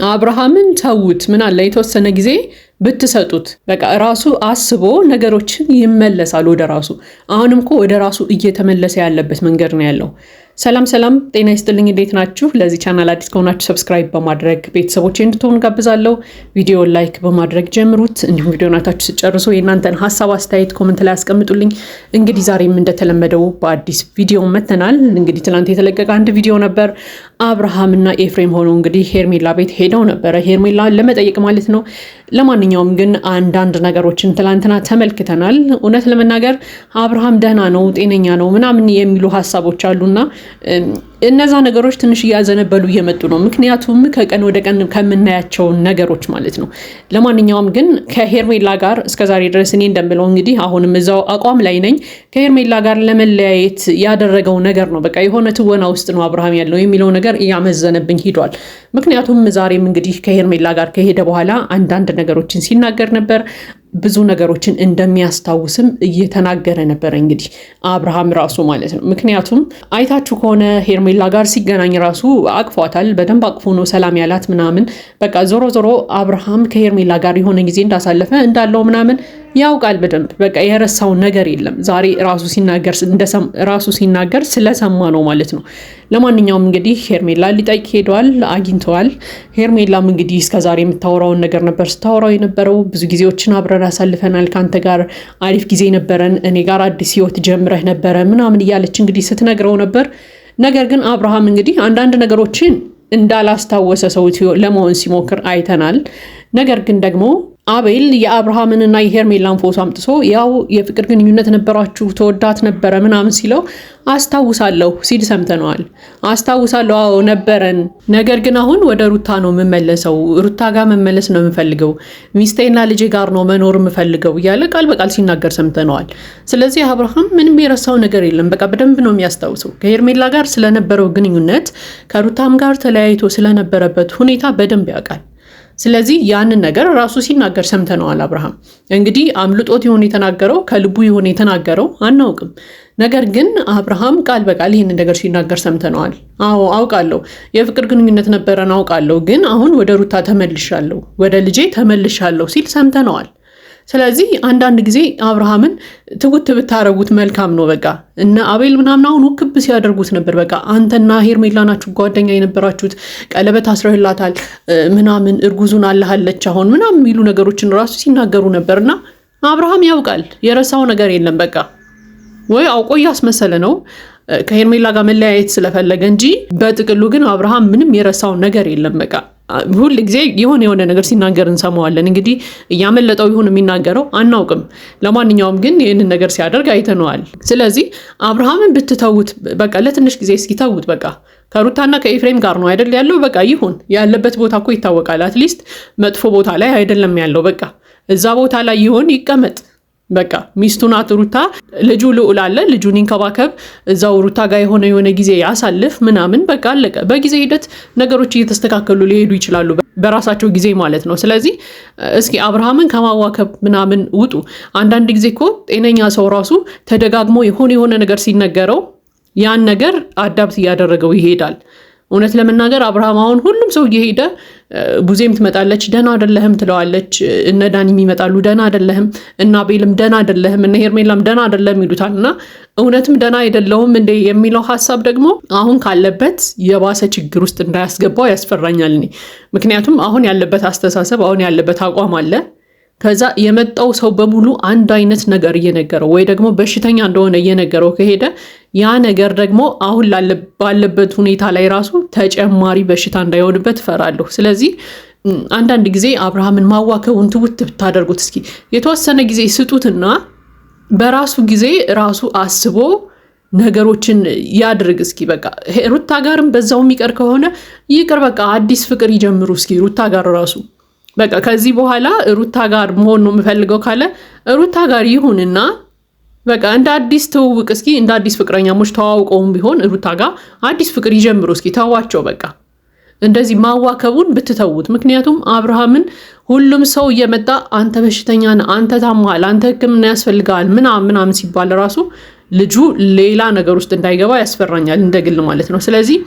አብርሃምን ተውት። ምን አለ የተወሰነ ጊዜ ብትሰጡት በቃ ራሱ አስቦ ነገሮችን ይመለሳል ወደ ራሱ። አሁንም እኮ ወደ ራሱ እየተመለሰ ያለበት መንገድ ነው ያለው። ሰላም ሰላም፣ ጤና ይስጥልኝ። እንዴት ናችሁ? ለዚህ ቻናል አዲስ ከሆናችሁ ሰብስክራይብ በማድረግ ቤተሰቦቼ እንድትሆኑ ጋብዛለሁ። ቪዲዮ ላይክ በማድረግ ጀምሩት። እንዲሁም ቪዲዮን አይታችሁ ስጨርሱ የእናንተን ሀሳብ አስተያየት ኮሜንት ላይ አስቀምጡልኝ። እንግዲህ ዛሬም እንደተለመደው በአዲስ ቪዲዮ መተናል። እንግዲህ ትናንት የተለቀቀ አንድ ቪዲዮ ነበር። አብርሃምና ኤፍሬም ሆነው እንግዲህ ሄርሜላ ቤት ሄደው ነበረ፣ ሄርሜላ ለመጠየቅ ማለት ነው። ለማንኛውም ግን አንዳንድ ነገሮችን ትላንትና ተመልክተናል። እውነት ለመናገር አብርሃም ደህና ነው፣ ጤነኛ ነው ምናምን የሚሉ ሀሳቦች አሉና እነዛ ነገሮች ትንሽ እያዘነበሉ እየመጡ ነው። ምክንያቱም ከቀን ወደ ቀን ከምናያቸው ነገሮች ማለት ነው። ለማንኛውም ግን ከሄርሜላ ጋር እስከዛሬ ድረስ እኔ እንደምለው እንግዲህ አሁንም እዛው አቋም ላይ ነኝ። ከሄርሜላ ጋር ለመለያየት ያደረገው ነገር ነው። በቃ የሆነ ትወና ውስጥ ነው አብርሃም ያለው የሚለው ነገር እያመዘነብኝ ሂዷል። ምክንያቱም ዛሬም እንግዲህ ከሄርሜላ ጋር ከሄደ በኋላ አንዳንድ ነገሮችን ሲናገር ነበር። ብዙ ነገሮችን እንደሚያስታውስም እየተናገረ ነበረ እንግዲህ አብርሃም ራሱ ማለት ነው። ምክንያቱም አይታችሁ ከሆነ ሄርሜላ ጋር ሲገናኝ ራሱ አቅፏታል፣ በደንብ አቅፎ ነው ሰላም ያላት ምናምን። በቃ ዞሮ ዞሮ አብርሃም ከሄርሜላ ጋር የሆነ ጊዜ እንዳሳለፈ እንዳለው ምናምን ያውቃል በደንብ። በቃ የረሳው ነገር የለም። ዛሬ ራሱ ሲናገር ስለሰማ ነው ማለት ነው። ለማንኛውም እንግዲህ ሄርሜላ ሊጠይቅ ሄዷል፣ አግኝተዋል። ሄርሜላም እንግዲህ እስከዛሬ የምታወራውን ነገር ነበር ስታወራው የነበረው። ብዙ ጊዜዎችን አብረን አሳልፈናል፣ ከአንተ ጋር አሪፍ ጊዜ ነበረን፣ እኔ ጋር አዲስ ህይወት ጀምረህ ነበረ ምናምን እያለች እንግዲህ ስትነግረው ነበር። ነገር ግን አብርሃም እንግዲህ አንዳንድ ነገሮችን እንዳላስታወሰ ሰው ለመሆን ሲሞክር አይተናል። ነገር ግን ደግሞ አቤል የአብርሃምንና የሄርሜላን ፎቶ አምጥቶ ያው የፍቅር ግንኙነት ነበራችሁ ተወዳት ነበረ ምናምን ሲለው አስታውሳለሁ ሲል ሰምተነዋል። አስታውሳለሁ፣ አዎ ነበረን፣ ነገር ግን አሁን ወደ ሩታ ነው የምመለሰው፣ ሩታ ጋር መመለስ ነው የምፈልገው፣ ሚስቴና ልጄ ጋር ነው መኖር የምፈልገው እያለ ቃል በቃል ሲናገር ሰምተነዋል። ስለዚህ አብርሃም ምንም የረሳው ነገር የለም። በቃ በደንብ ነው የሚያስታውሰው ከሄርሜላ ጋር ስለነበረው ግንኙነት፣ ከሩታም ጋር ተለያይቶ ስለነበረበት ሁኔታ በደንብ ያውቃል። ስለዚህ ያንን ነገር ራሱ ሲናገር ሰምተነዋል። አብርሃም እንግዲህ አምልጦት ይሆን የተናገረው ከልቡ ይሆን የተናገረው አናውቅም። ነገር ግን አብርሃም ቃል በቃል ይህንን ነገር ሲናገር ሰምተነዋል። አዎ አውቃለሁ፣ የፍቅር ግንኙነት ነበረን አውቃለሁ፣ ግን አሁን ወደ ሩታ ተመልሻለሁ፣ ወደ ልጄ ተመልሻለሁ ሲል ሰምተነዋል። ስለዚህ አንዳንድ ጊዜ አብርሃምን ትውት ብታረጉት መልካም ነው። በቃ እነ አቤል ምናምን አሁን ውክብ ሲያደርጉት ነበር። በቃ አንተና ሄርሜላ ናችሁ ጓደኛ የነበራችሁት፣ ቀለበት አስረህላታል ምናምን፣ እርጉዙን አለሃለች አሁን ምናምን የሚሉ ነገሮችን ራሱ ሲናገሩ ነበርና አብርሃም ያውቃል፣ የረሳው ነገር የለም። በቃ ወይ አውቆ እያስመሰለ ነው ከሄርሜላ ጋር መለያየት ስለፈለገ እንጂ በጥቅሉ ግን አብርሃም ምንም የረሳው ነገር የለም። በቃ ሁል ጊዜ የሆነ ነገር ሲናገር እንሰማዋለን። እንግዲህ እያመለጠው ይሁን የሚናገረው አናውቅም። ለማንኛውም ግን ይህንን ነገር ሲያደርግ አይተነዋል። ስለዚህ አብርሃምን ብትተውት በቃ ለትንሽ ጊዜ እስኪተውት በቃ ከሩታና ከኤፍሬም ጋር ነው አይደል ያለው። በቃ ይሁን፣ ያለበት ቦታ እኮ ይታወቃል። አትሊስት መጥፎ ቦታ ላይ አይደለም ያለው። በቃ እዛ ቦታ ላይ ይሁን፣ ይቀመጥ። በቃ ሚስቱ ናት ሩታ፣ ልጁ ልዑል አለ፣ ልጁን ይንከባከብ፣ እዛው ሩታ ጋር የሆነ ጊዜ ያሳልፍ ምናምን። በቃ አለቀ። በጊዜ ሂደት ነገሮች እየተስተካከሉ ሊሄዱ ይችላሉ በራሳቸው ጊዜ ማለት ነው። ስለዚህ እስኪ አብርሃምን ከማዋከብ ምናምን ውጡ። አንዳንድ ጊዜ እኮ ጤነኛ ሰው ራሱ ተደጋግሞ የሆነ ነገር ሲነገረው ያን ነገር አዳብት እያደረገው ይሄዳል። እውነት ለመናገር አብርሃም አሁን ሁሉም ሰው እየሄደ ቡዜም ትመጣለች፣ ደህና አይደለህም ትለዋለች፣ እነ ዳኒም ይመጣሉ፣ ደህና አይደለህም፣ እና ቤልም ደህና አይደለህም፣ እነ ሄርሜላም ደህና አይደለም ይሉታል። እና እውነትም ደህና አይደለሁም እንደ የሚለው ሀሳብ ደግሞ አሁን ካለበት የባሰ ችግር ውስጥ እንዳያስገባው ያስፈራኛል እኔ። ምክንያቱም አሁን ያለበት አስተሳሰብ፣ አሁን ያለበት አቋም አለ። ከዛ የመጣው ሰው በሙሉ አንድ አይነት ነገር እየነገረው ወይ ደግሞ በሽተኛ እንደሆነ እየነገረው ከሄደ ያ ነገር ደግሞ አሁን ባለበት ሁኔታ ላይ ራሱ ተጨማሪ በሽታ እንዳይሆንበት እፈራለሁ። ስለዚህ አንዳንድ ጊዜ አብርሃምን ማዋከቡን ትውት ብታደርጉት፣ እስኪ የተወሰነ ጊዜ ስጡትና በራሱ ጊዜ ራሱ አስቦ ነገሮችን ያድርግ። እስኪ በቃ ሩታ ጋርም በዛው የሚቀር ከሆነ ይቅር፣ በቃ አዲስ ፍቅር ይጀምሩ። እስኪ ሩታ ጋር ራሱ በቃ ከዚህ በኋላ ሩታ ጋር መሆን ነው የምፈልገው ካለ ሩታ ጋር ይሁንና በቃ እንደ አዲስ ትውውቅ፣ እስኪ እንደ አዲስ ፍቅረኛሞች ተዋውቀውም ቢሆን ሩታ ጋር አዲስ ፍቅር ይጀምሩ። እስኪ ተዋቸው። በቃ እንደዚህ ማዋከቡን ብትተውት። ምክንያቱም አብርሃምን ሁሉም ሰው እየመጣ አንተ በሽተኛ ነህ፣ አንተ ታማሃል፣ አንተ ሕክምና ያስፈልጋል ምናምን ሲባል ራሱ ልጁ ሌላ ነገር ውስጥ እንዳይገባ ያስፈራኛል፣ እንደግል ማለት ነው። ስለዚህ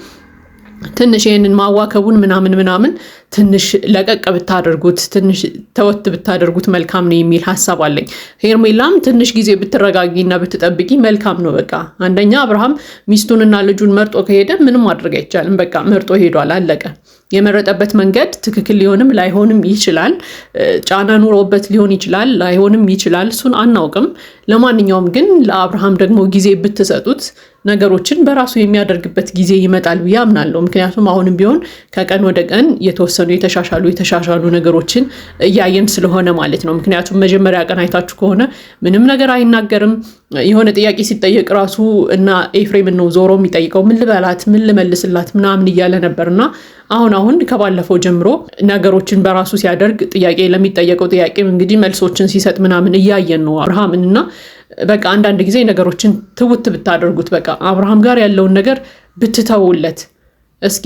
ትንሽ ይሄንን ማዋከቡን ምናምን ትንሽ ለቀቅ ብታደርጉት ትንሽ ተወት ብታደርጉት መልካም ነው የሚል ሐሳብ አለኝ። ሄርሜላም ትንሽ ጊዜ ብትረጋጊና ብትጠብቂ መልካም ነው። በቃ አንደኛ አብርሃም ሚስቱንና ልጁን መርጦ ከሄደ ምንም ማድረግ አይቻልም። በቃ መርጦ ሄዷል፣ አለቀ። የመረጠበት መንገድ ትክክል ሊሆንም ላይሆንም ይችላል። ጫና ኑሮበት ሊሆን ይችላል፣ ላይሆንም ይችላል። እሱን አናውቅም። ለማንኛውም ግን ለአብርሃም ደግሞ ጊዜ ብትሰጡት ነገሮችን በራሱ የሚያደርግበት ጊዜ ይመጣል ብዬ አምናለሁ። ምክንያቱም አሁንም ቢሆን ከቀን ወደ ቀን የተወሰኑ የተሻሻሉ ነገሮችን እያየን ስለሆነ ማለት ነው። ምክንያቱም መጀመሪያ ቀን አይታችሁ ከሆነ ምንም ነገር አይናገርም። የሆነ ጥያቄ ሲጠየቅ ራሱ እና ኤፍሬም ነው ዞሮ የሚጠይቀው ምን ልበላት ምን ልመልስላት ምናምን እያለ ነበርና አሁን ከባለፈው ጀምሮ ነገሮችን በራሱ ሲያደርግ ጥያቄ ለሚጠየቀው ጥያቄ እንግዲህ መልሶችን ሲሰጥ ምናምን እያየን ነው አብርሃምንና በቃ አንዳንድ ጊዜ ነገሮችን ትውት ብታደርጉት በቃ አብርሃም ጋር ያለውን ነገር ብትተውለት እስኪ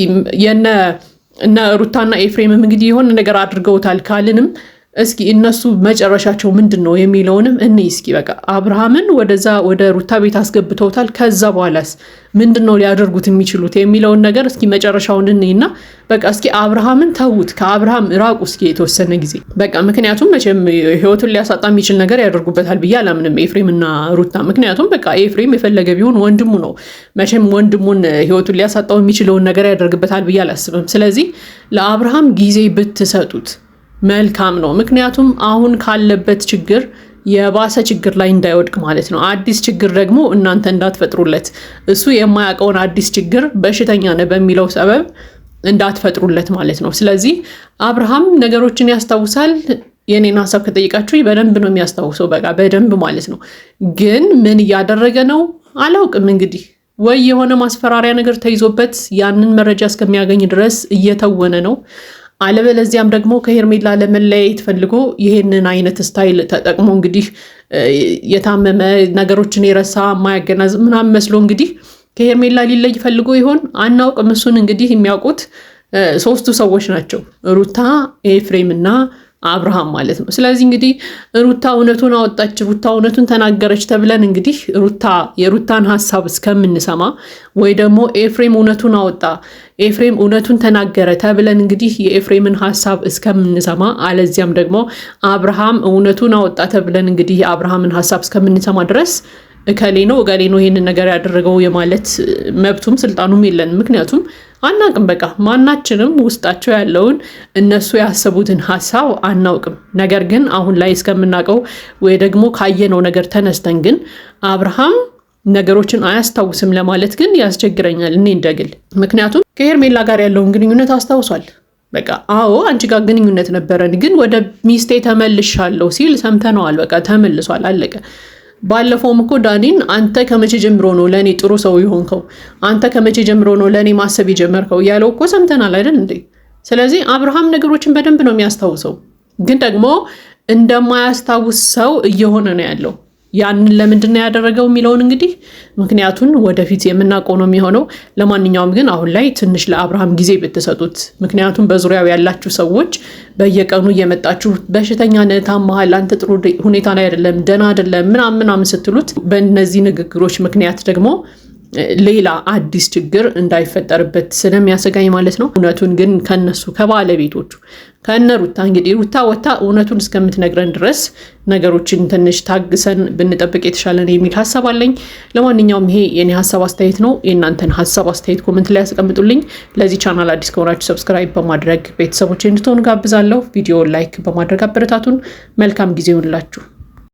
እነ ሩታና ኤፍሬምም እንግዲህ የሆነ ነገር አድርገውታል ካልንም እስኪ እነሱ መጨረሻቸው ምንድነው የሚለውንም እስኪ በቃ አብርሃምን ወደ ሩታ ቤት አስገብተውታል። ከዛ በኋላስ ምንድነው ሊያደርጉት የሚችሉት የሚለውን ነገር እስኪ መጨረሻውን እንይና በቃ እስኪ አብርሃምን ተውት፣ ከአብርሃም ራቁ እስኪ የተወሰነ ጊዜ በቃ። ምክንያቱም መቼም ህይወቱን ሊያሳጣ የሚችል ነገር ያደርጉበታል ብዬ አላምንም ኤፍሬምና ሩታ። ምክንያቱም በቃ ኤፍሬም የፈለገ ቢሆን ወንድሙ ነው። መቼም ወንድሙን ህይወቱን ሊያሳጣው የሚችለውን ነገር ያደርግበታል ብዬ አላስብም። ስለዚህ ለአብርሃም ጊዜ ብትሰጡት መልካም ነው። ምክንያቱም አሁን ካለበት ችግር የባሰ ችግር ላይ እንዳይወድቅ ማለት ነው። አዲስ ችግር ደግሞ እናንተ እንዳትፈጥሩለት፣ እሱ የማያውቀውን አዲስ ችግር በሽተኛ ነህ በሚለው ሰበብ እንዳትፈጥሩለት ማለት ነው። ስለዚህ አብርሃም ነገሮችን ያስታውሳል። የኔን ሀሳብ ከጠይቃችሁ በደንብ ነው የሚያስታውሰው፣ በቃ በደንብ ማለት ነው። ግን ምን እያደረገ ነው አላውቅም። እንግዲህ ወይ የሆነ ማስፈራሪያ ነገር ተይዞበት ያንን መረጃ እስከሚያገኝ ድረስ እየተወነ ነው። አለበለዚያም ደግሞ ከሄርሜላ ለመለያየት ፈልጎ ይሄንን አይነት ስታይል ተጠቅሞ እንግዲህ የታመመ ነገሮችን የረሳ ማያገናዝብ ምናምን መስሎ እንግዲህ ከሄርሜላ ሊለይ ፈልጎ ይሆን አናውቅም። እሱን እንግዲህ የሚያውቁት ሶስቱ ሰዎች ናቸው፣ ሩታ፣ ኤፍሬም እና አብርሃም ማለት ነው። ስለዚህ እንግዲህ ሩታ እውነቱን አወጣች፣ ሩታ እውነቱን ተናገረች ተብለን እንግዲህ የሩታን ሀሳብ እስከምንሰማ ወይ ደግሞ ኤፍሬም እውነቱን አወጣ፣ ኤፍሬም እውነቱን ተናገረ ተብለን እንግዲህ የኤፍሬምን ሀሳብ እስከምንሰማ፣ አለዚያም ደግሞ አብርሃም እውነቱን አወጣ ተብለን እንግዲህ የአብርሃምን ሀሳብ እስከምንሰማ ድረስ እከሌ ነው ይሄንን ነገር ያደረገው የማለት መብቱም ስልጣኑም የለን። ምክንያቱም አናውቅም። በቃ ማናችንም ውስጣቸው ያለውን እነሱ ያሰቡትን ሀሳብ አናውቅም። ነገር ግን አሁን ላይ እስከምናውቀው ወይ ደግሞ ካየነው ነገር ተነስተን ግን አብርሃም ነገሮችን አያስታውስም ለማለት ግን ያስቸግረኛል እኔ እንደግል። ምክንያቱም ከሄርሜላ ጋር ያለውን ግንኙነት አስታውሷል። በቃ አዎ አንቺ ጋር ግንኙነት ነበረን ግን ወደ ሚስቴ ተመልሻለሁ ሲል ሰምተነዋል። በቃ ተመልሷል፣ አለቀ። ባለፈውም እኮ ዳኒን አንተ ከመቼ ጀምሮ ነው ለኔ ጥሩ ሰው ይሆንከው? አንተ ከመቼ ጀምሮ ነው ለኔ ማሰብ የጀመርከው? ያለው እኮ ሰምተናል አይደል እንዴ? ስለዚህ አብርሃም ነገሮችን በደንብ ነው የሚያስታውሰው፣ ግን ደግሞ እንደማያስታውስ ሰው እየሆነ ነው ያለው። ያንን ለምንድን ነው ያደረገው የሚለውን እንግዲህ ምክንያቱን ወደፊት የምናውቀው ነው የሚሆነው። ለማንኛውም ግን አሁን ላይ ትንሽ ለአብርሃም ጊዜ ብትሰጡት። ምክንያቱም በዙሪያው ያላችሁ ሰዎች በየቀኑ እየመጣችሁ በሽተኛ ነህ፣ ታመሃል፣ አንተ ጥሩ ሁኔታ ላይ አይደለም፣ ደህና አይደለም ምናምን ስትሉት በእነዚህ ንግግሮች ምክንያት ደግሞ ሌላ አዲስ ችግር እንዳይፈጠርበት ስለሚያሰጋኝ ማለት ነው። እውነቱን ግን ከነሱ ከባለቤቶቹ ከነሩታ እንግዲህ ሩታ ወታ እውነቱን እስከምትነግረን ድረስ ነገሮችን ትንሽ ታግሰን ብንጠብቅ የተሻለ ነው የሚል ሀሳብ አለኝ። ለማንኛውም ይሄ የኔ ሀሳብ አስተያየት ነው። የእናንተን ሀሳብ አስተያየት ኮሜንት ላይ ያስቀምጡልኝ። ለዚህ ቻናል አዲስ ከሆናችሁ ሰብስክራይብ በማድረግ ቤተሰቦች እንድትሆኑ ጋብዛለሁ። ቪዲዮ ላይክ በማድረግ አበረታቱን። መልካም ጊዜ ይሁንላችሁ።